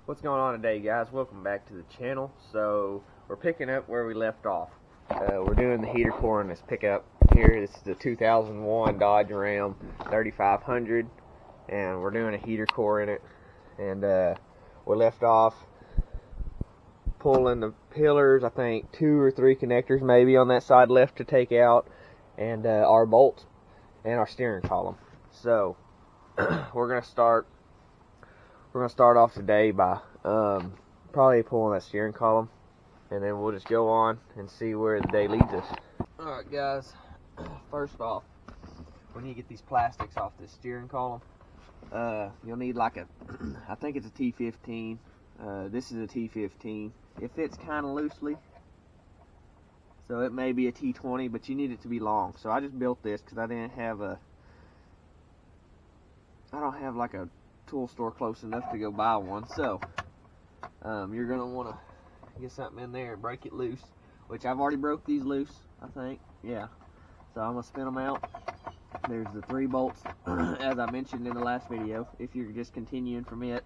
What's going on today, guys? Welcome back to the channel. So we're picking up where we left off. We're doing the heater core in this pickup here. This is the 2001 Dodge Ram 3500, and we're doing a heater core in it. And we left off pulling the pillars, I think 2 or 3 connectors maybe on that side left to take out, and our bolts and our steering column. So we're gonna start off today by probably pulling that steering column, and then we'll just go on and see where the day leads us. Alright guys, first off, when you get these plastics off this steering column, you'll need like a, I think it's a T15. This is a T15. It fits kind of loosely, so it may be a T20, but you need it to be long. So I just built this because I don't have like a tool store close enough to go buy one. So you're gonna want to get something in there and break it loose, which I've already broke these loose, I think. Yeah, so I'm gonna spin them out. There's the 3 bolts as I mentioned in the last video. If you're just continuing from it,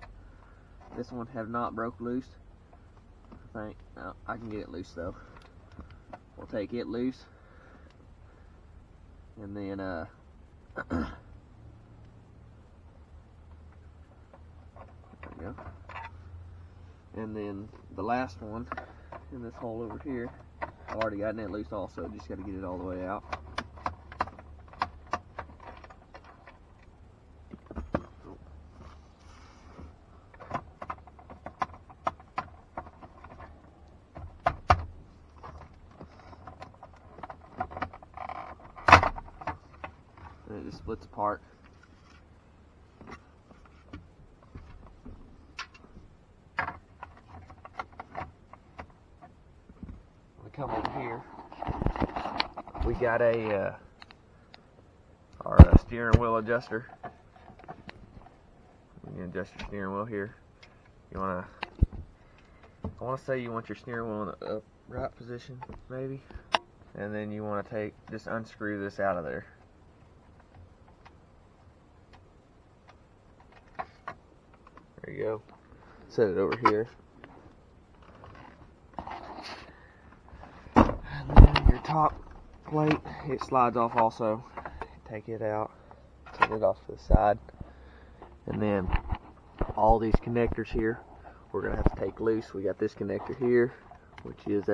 this one have not broke loose, I think. No, I can get it loose though. We'll take it loose, and then there we go. And then the last one in this hole over here, I've already gotten it loose also, just got to get it all the way out. And it just splits apart. Come over here, we got our steering wheel adjuster. You can adjust your steering wheel here. I want to say you want your steering wheel in the upright position, maybe, and then you want to just unscrew this out of there. There you go. Set it over here. Top plate, it slides off also. Take it out, set it off to the side, and then all these connectors here we're gonna have to take loose. We got this connector here, which is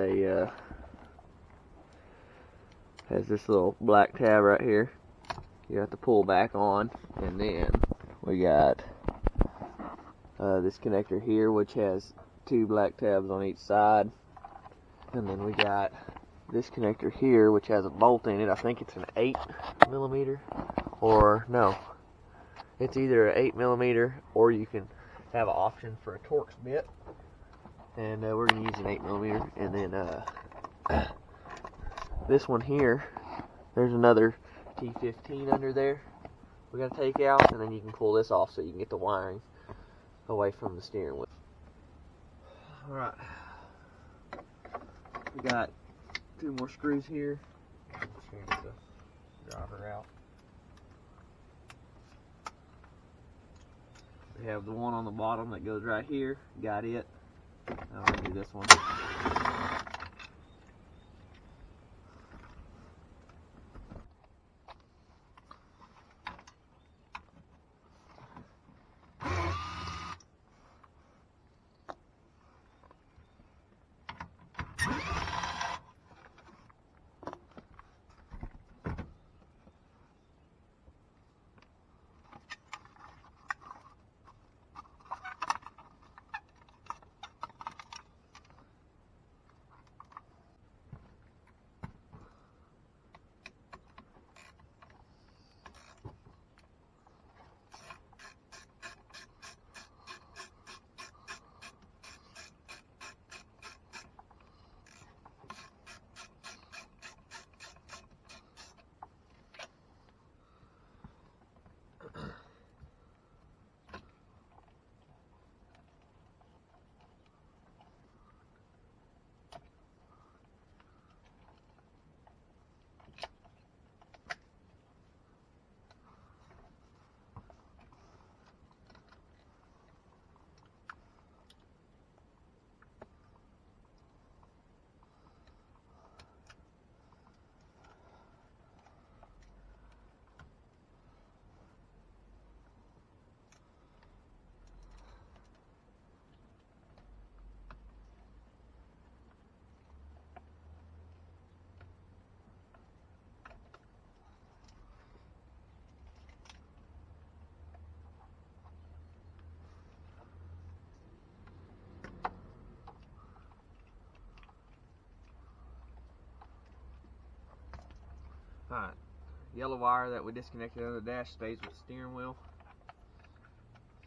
has this little black tab right here. You have to pull back on, and then we got this connector here, which has 2 black tabs on each side, and then we got this connector here, which has a bolt in it. I think it's an 8mm, or no, it's either an 8mm, or you can have an option for a Torx bit, and we're going to use an 8mm. And then this one here, there's another T15 under there we're going to take out, and then you can pull this off so you can get the wiring away from the steering wheel. Alright, we got 2 more screws here. Just gonna get the driver out. We have the one on the bottom that goes right here. Got it. Now we're gonna do this one. yellow wire that we disconnected on the dash stays with the steering wheel.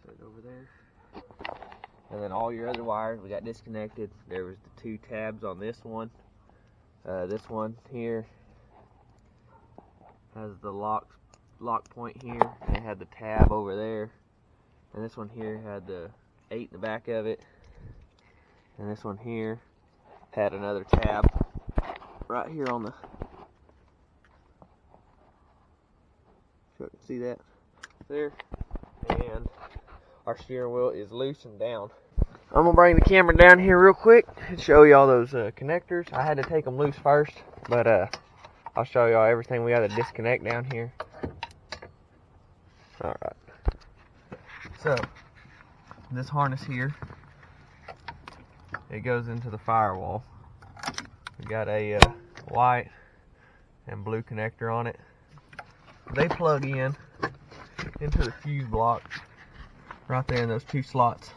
Set it over there. And then all your other wires we got disconnected. There was the 2 tabs on this one. This one here has the lock point here, and it had the tab over there. And this one here had the 8 in the back of it. And this one here had another tab right here on the, so you can see that there. And our steering wheel is loose and down. I'm gonna bring the camera down here real quick and show you all those connectors. I had to take them loose first, but I'll show y'all everything we got to disconnect down here. Alright, so this harness here, it goes into the firewall. We got a white and blue connector on it. They plug in into the fuse block right there in those 2 slots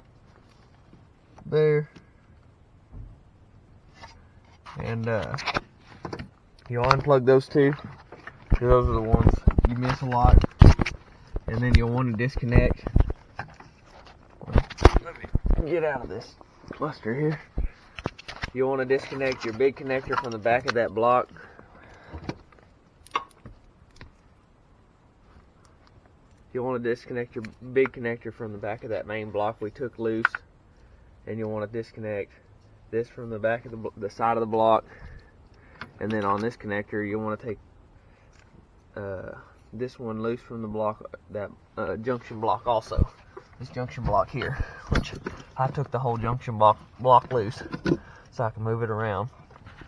there. And you'll unplug those 2. Those are the ones you miss a lot. And then you'll want to disconnect. Let me get out of this cluster here. You'll want to disconnect your big connector from the back of that block. You'll want to disconnect your big connector from the back of that main block we took loose. And you'll want to disconnect this from the back of the side of the block. And then on this connector, you'll want to take this one loose from the block, that junction block also. This junction block here, which I took the whole junction block loose so I can move it around.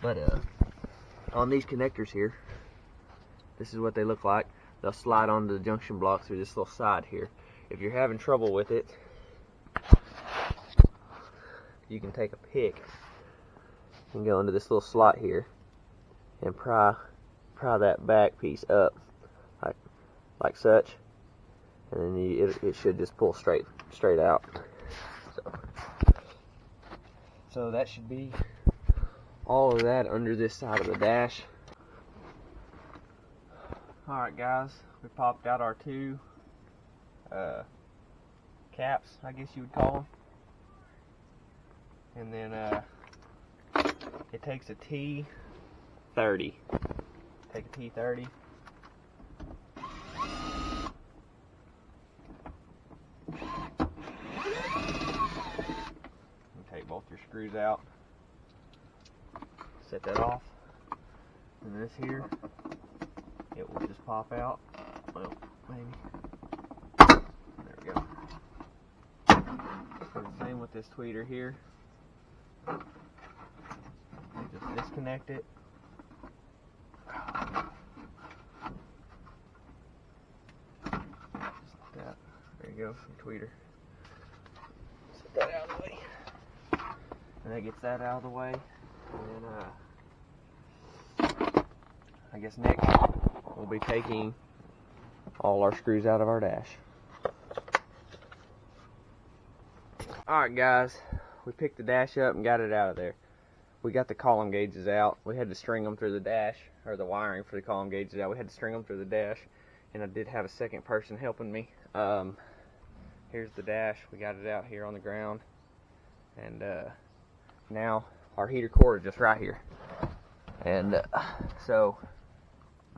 But on these connectors here, this is what they look like. They'll slide onto the junction block through this little side here. If you're having trouble with it, you can take a pick and go into this little slot here and pry that back piece up like such, and then it should just pull straight out. So that should be all of that under this side of the dash. Alright guys, we popped out our 2 caps, I guess you would call them. And then it takes a T30. Take a T30. Take both your screws out. Set that off. And this here, it will just pop out. Well, maybe. There we go. So the same with this tweeter here. Just disconnect it. Just like that. There you go, some tweeter. Set that out of the way. And that gets that out of the way. And then I guess next we'll be taking all our screws out of our dash. Alright guys, we picked the dash up and got it out of there. We got the column gauges out. We had to string them through the dash, or the wiring for the column gauges out. We had to string them through the dash, and I did have a second person helping me. Here's the dash. We got it out here on the ground, and now our heater core is just right here. And so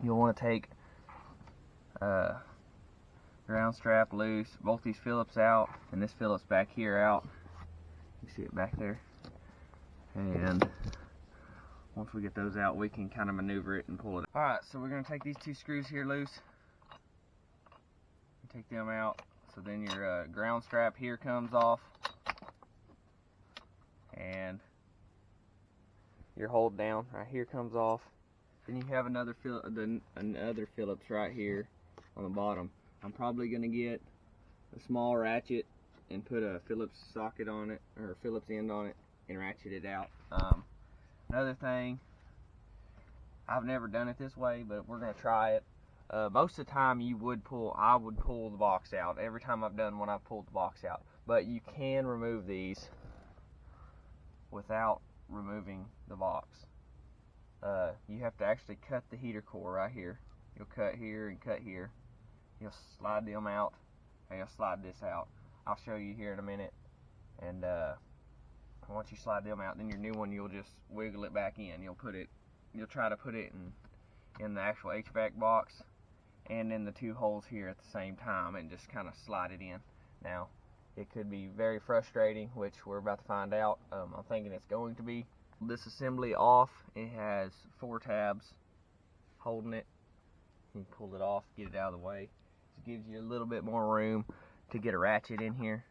you'll want to take ground strap loose, both these Phillips out, and this Phillips back here out. You see it back there. And once we get those out, we can kind of maneuver it and pull it. Alright, so we're going to take these 2 screws here loose. Take them out. So then your ground strap here comes off. And your hold down right here comes off. Then you have another Phillips right here on the bottom. I'm probably going to get a small ratchet and put a Phillips socket on it, or a Phillips end on it, and ratchet it out. Another thing, I've never done it this way, but we're going to try it. Most of the time I would pull the box out. Every time I've done one, I've pulled the box out. But you can remove these without removing the box. You have to actually cut the heater core right here. you'll cut here and cut here. You'll slide them out, and you'll slide this out. I'll show you here in a minute. And once you slide them out, then your new one, you'll just wiggle it back in. You'll try to put it in the actual HVAC box and in the two holes here at the same time, and just kind of slide it in. Now, it could be very frustrating, which we're about to find out. I'm thinking it's going to be. Disassembly off, it has 4 tabs holding it. You can pull it off, get it out of the way. It gives you a little bit more room to get a ratchet in here.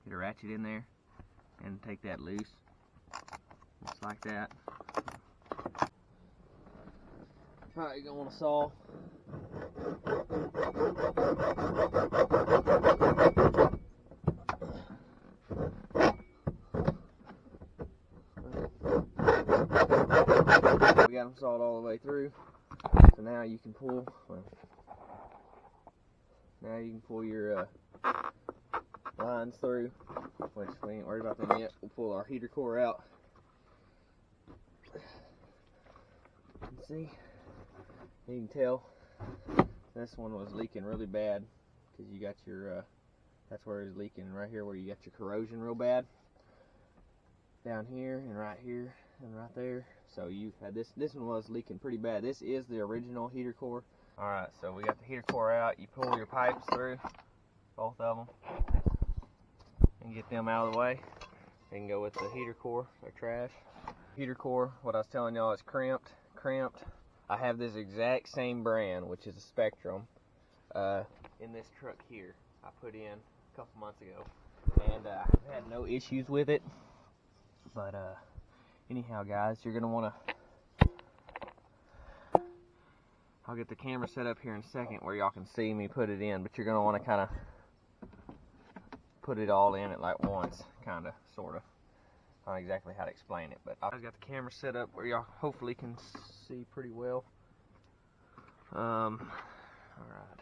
Get a ratchet in there and take that loose, just like that. Probably go on a saw. We got them sawed all the way through, so now you can pull. Now you can pull your lines through, which we ain't worried about them yet. We'll pull our heater core out. You can see, you can tell this one was leaking really bad, because you got your, that's where it's leaking, right here where you got your corrosion real bad. Down here and right there. So you had this one was leaking pretty bad. This is the original heater core. Alright, so we got the heater core out. You pull your pipes through, both of them, and get them out of the way. They can go with the heater core, they're trash. Heater core, what I was telling y'all, is crimped. I have this exact same brand, which is a Spectrum, in this truck here. I put in a couple months ago, and I've had no issues with it. But anyhow, guys, you're gonna want to. I'll get the camera set up here in a second where y'all can see me put it in, but you're gonna want to kind of put it all in at like once, kind of, sort of. I don't know exactly how to explain it, but I've got the camera set up where y'all hopefully can see pretty well. All right.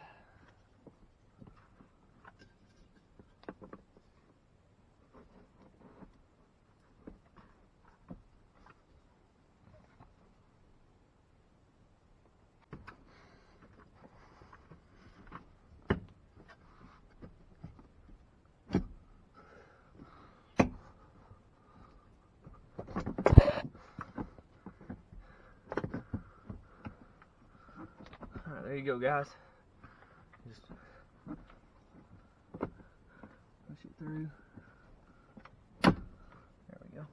There you go, guys. Just push it through. There we go.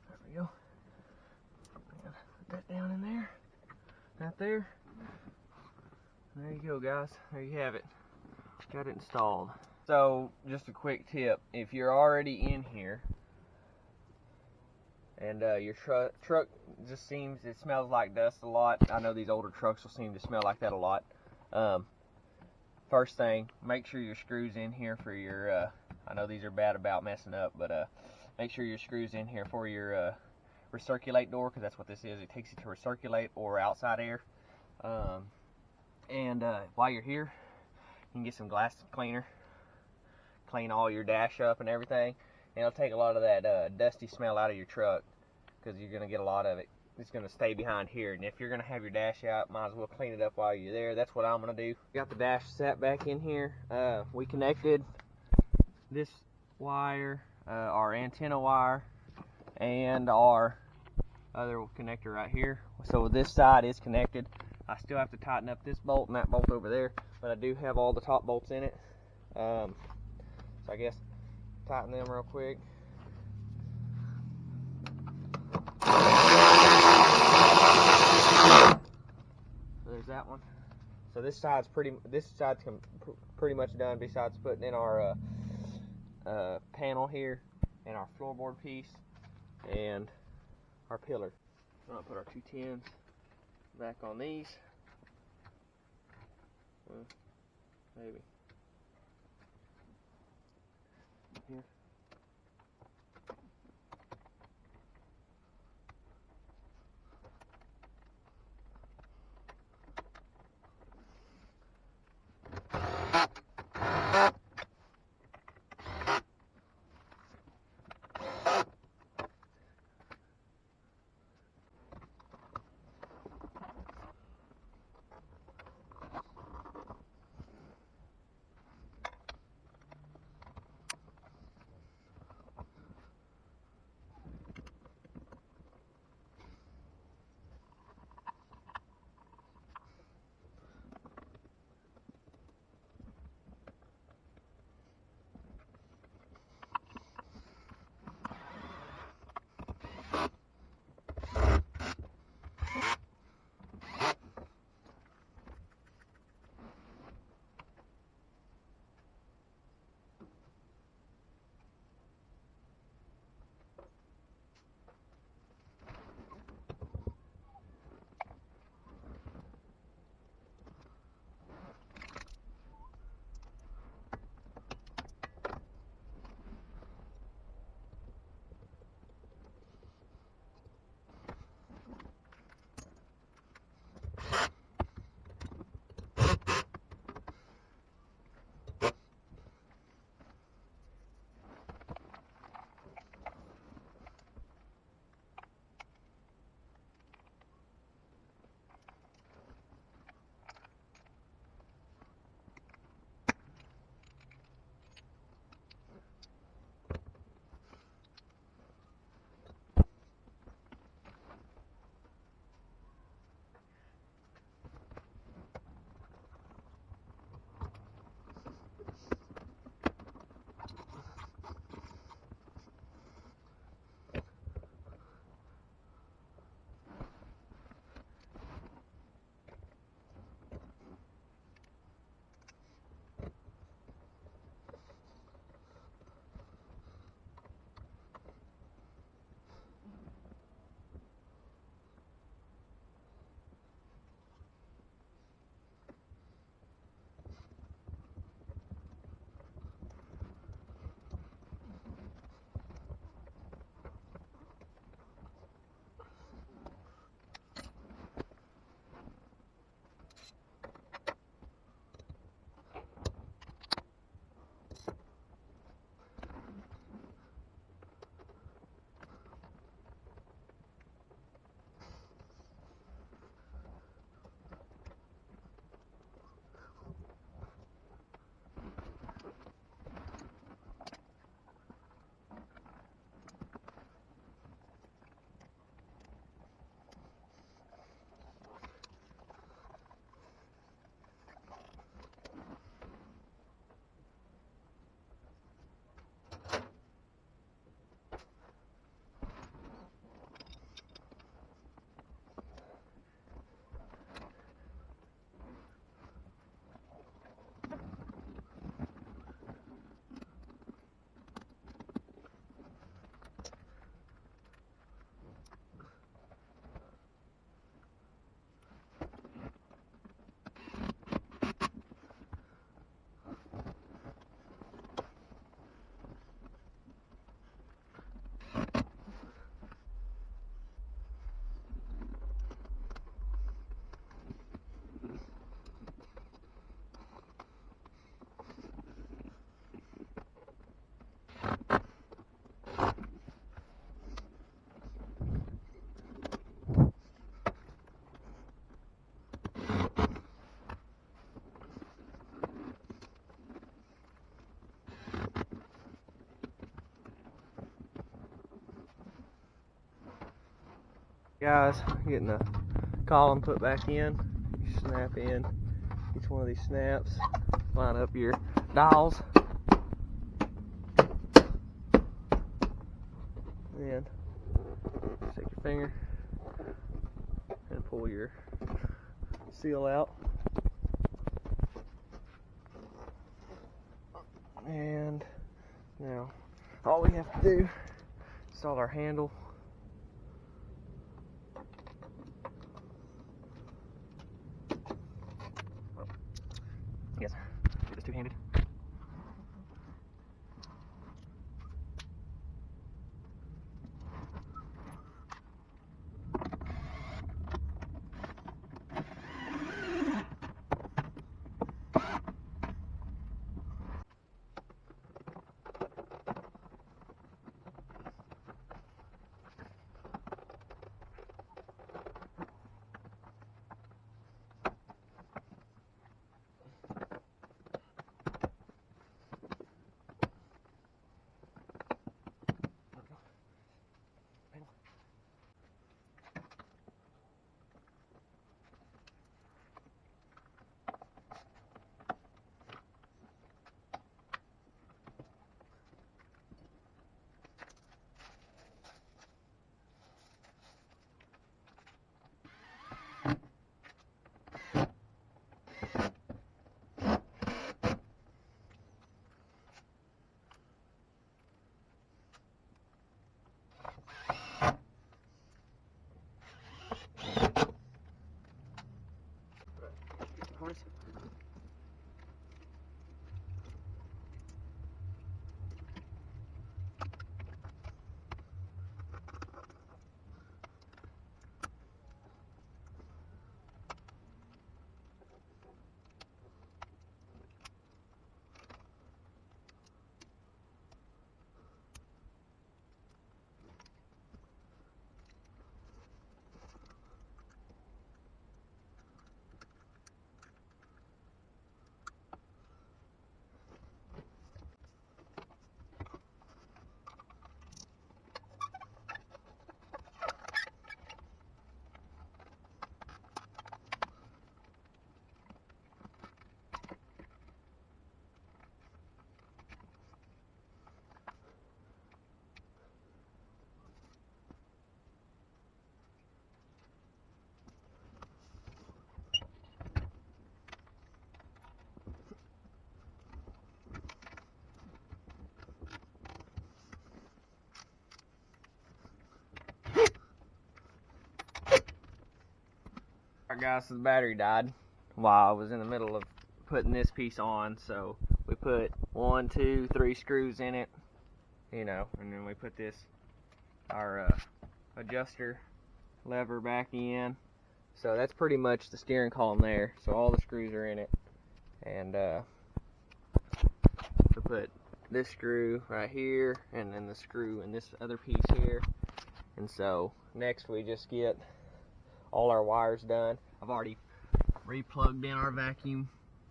There we go. And put that down in there. Right there. There you go, guys. There you have it. Got it installed. So, just a quick tip, if you're already in here and your truck just it smells like dust a lot. I know these older trucks will seem to smell like that a lot. First thing, make sure your screws in here for your, I know these are bad about messing up, but make sure your screws in here for your recirculate door, because that's what this is. It takes you to recirculate or outside air. And while you're here, you can get some glass cleaner. Clean all your dash up and everything, and it'll take a lot of that dusty smell out of your truck, because you're going to get a lot of it. It's going to stay behind here, and if you're going to have your dash out, might as well clean it up while you're there. That's what I'm going to do. Got the dash set back in here. We connected this wire, our antenna wire, and our other connector right here. So this side is connected. I still have to tighten up this bolt and that bolt over there, but I do have all the top bolts in it. So I guess tighten them real quick. So there's that one. So this side's pretty much done, besides putting in our panel here and our floorboard piece and our pillar. I'm gonna put our 210s back on these. Maybe. Here. Guys, getting the column put back in. You snap in each one of these snaps, line up your dials, and stick your finger and pull your seal out. And now all we have to do is install our handle. Yes, do this two-handed. Harness. Alright guys, so the battery died while I was in the middle of putting this piece on, so we put 1, 2, 3 screws in it, you know, and then we put this, our adjuster lever back in. So that's pretty much the steering column there, so all the screws are in it. And we put this screw right here, and then the screw in this other piece here. And so next we just get all our wires done. I've already re-plugged in our vacuum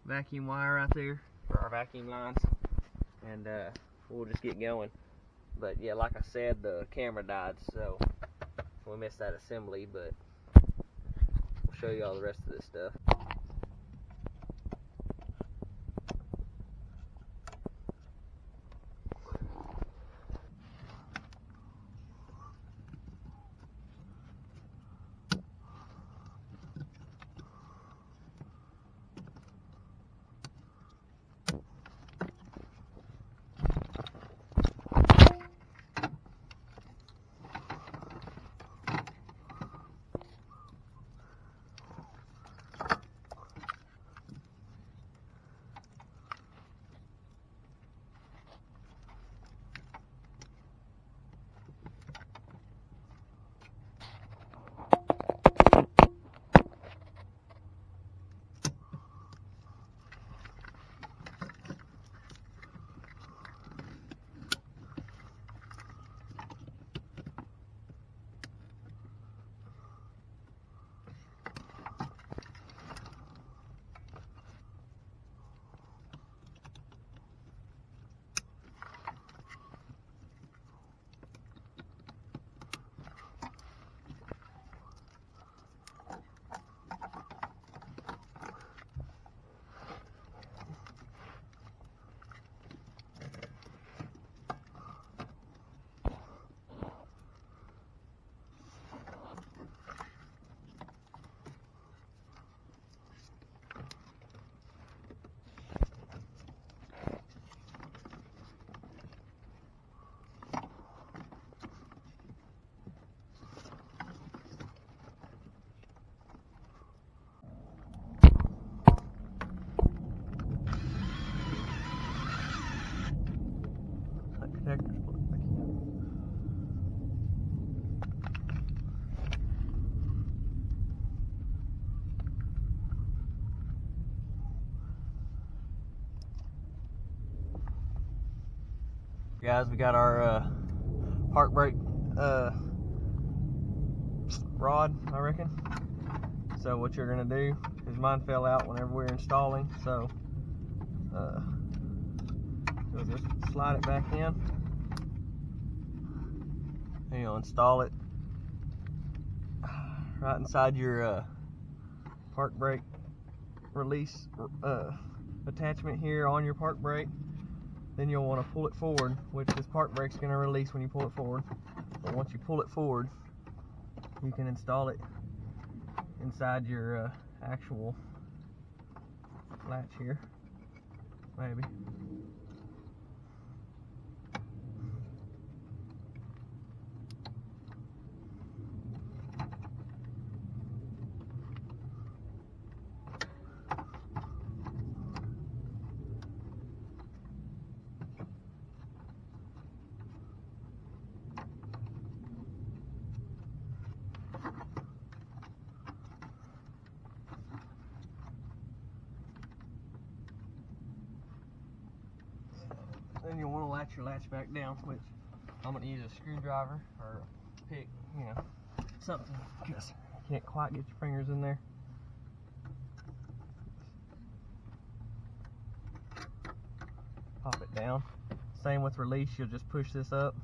wire out there for our vacuum lines, and we'll just get going. But yeah, like I said, the camera died, so we missed that assembly, but we'll show you all the rest of this stuff. Guys, we got our park brake rod, I reckon. So what you're gonna do is, mine fell out whenever we were installing, so we'll just slide it back in and you'll install it right inside your park brake release attachment here on your park brake. Then you'll want to pull it forward, which this park brake's going to release when you pull it forward. But once you pull it forward, you can install it inside your actual latch here, maybe. Then you'll want to latch your latch back down, which I'm going to use a screwdriver or a pick, you know, something, because you can't quite get your fingers in there. Pop it down. Same with release, you'll just push this up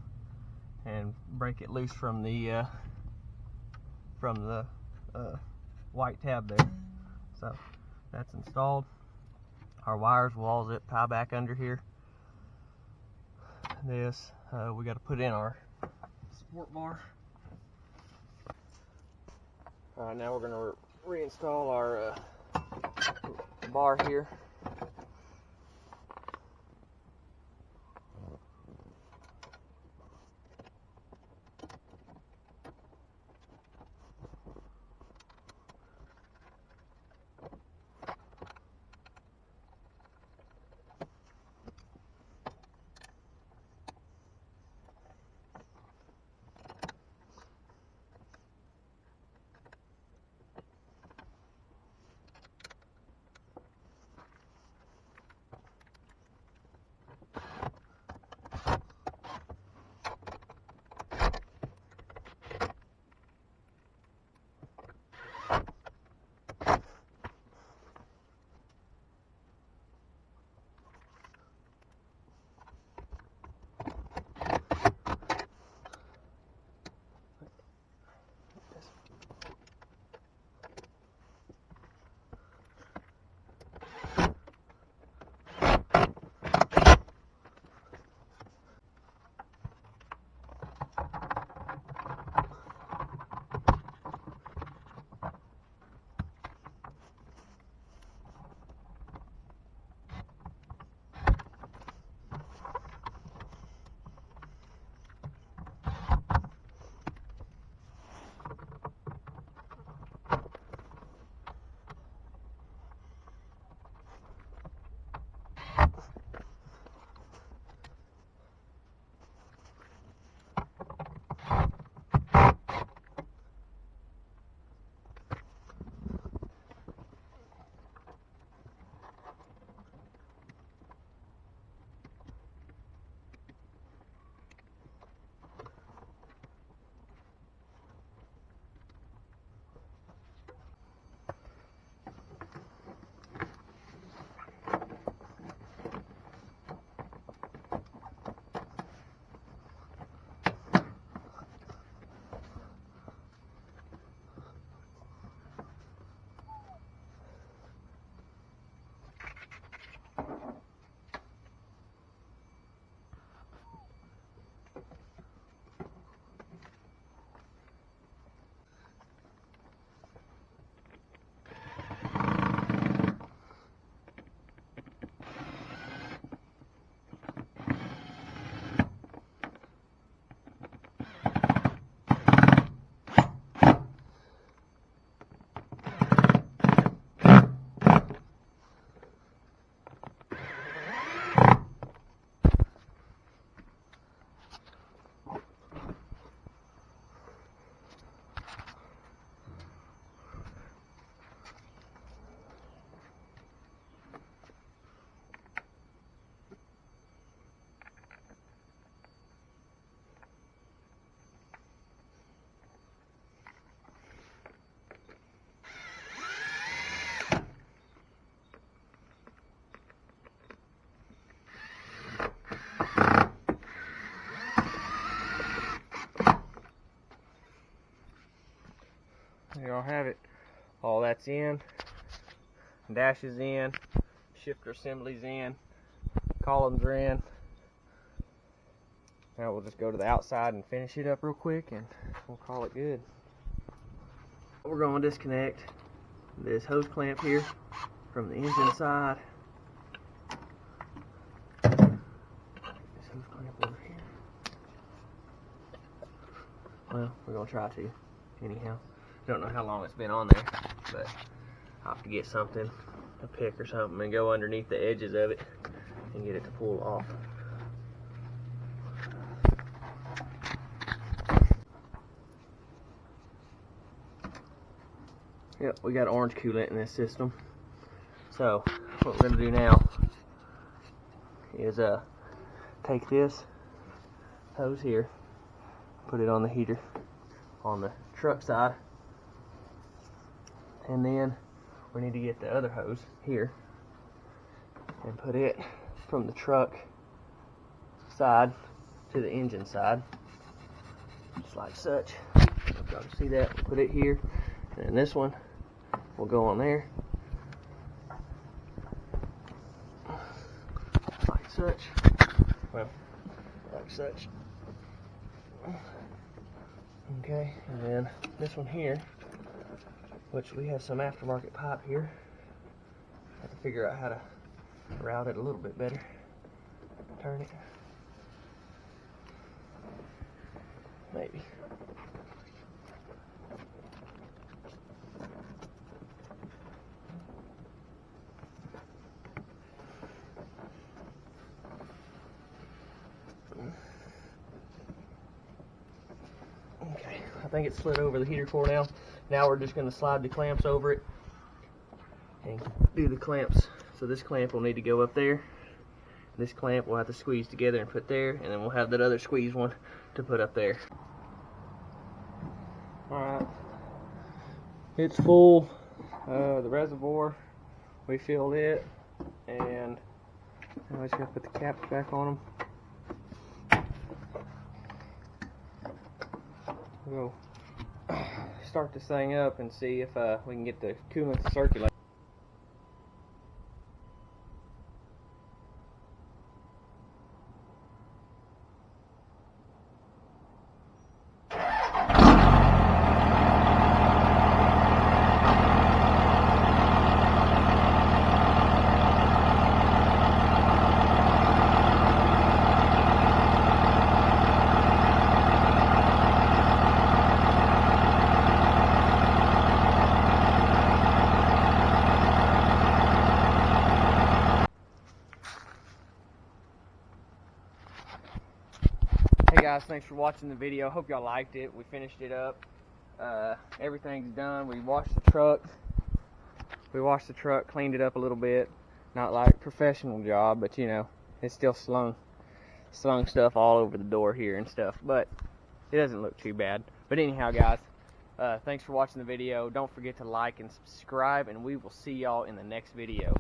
and break it loose from the white tab there. So that's installed. Our wires will all zip tie back under here. This we got to put in our support bar. Alright, now we're going to reinstall our bar here. nuts in, dashes in, shifter assemblies in, columns are in. Now we'll just go to the outside and finish it up real quick and we'll call it good. We're going to disconnect this hose clamp here from the engine side. This hose clamp over here. Well, we're going to try to, anyhow. Don't know how long it's been on there, but I'll have to get something, a pick or something, and go underneath the edges of it and get it to pull off. Yep, we got orange coolant in this system. So what we're going to do now is take this hose here, put it on the heater on the truck side, and then we need to get the other hose here and put it from the truck side to the engine side, just like such. If y'all can see that, we'll put it here, and then this one will go on there, like such. Well, like such. Okay, and then this one here, which we have some aftermarket pipe here. Have to figure out how to route it a little bit better. Turn it. Maybe. Okay, I think it's slid over the heater core now. Now we're just going to slide the clamps over it and do the clamps. So this clamp will need to go up there. This clamp we'll have to squeeze together and put there, and then we'll have that other squeeze one to put up there. Alright, it's full. The reservoir, we filled it, and now I just got to put the caps back on them. We'll start this thing up and see if we can get the coolant to circulate. Hey guys, thanks for watching the video. Hope y'all liked it. We finished it up. Everything's done. We washed the truck. Cleaned it up a little bit. Not like professional job, but you know, it's still slung stuff all over the door here and stuff. But it doesn't look too bad. But anyhow, guys, thanks for watching the video. Don't forget to like and subscribe, and we will see y'all in the next video.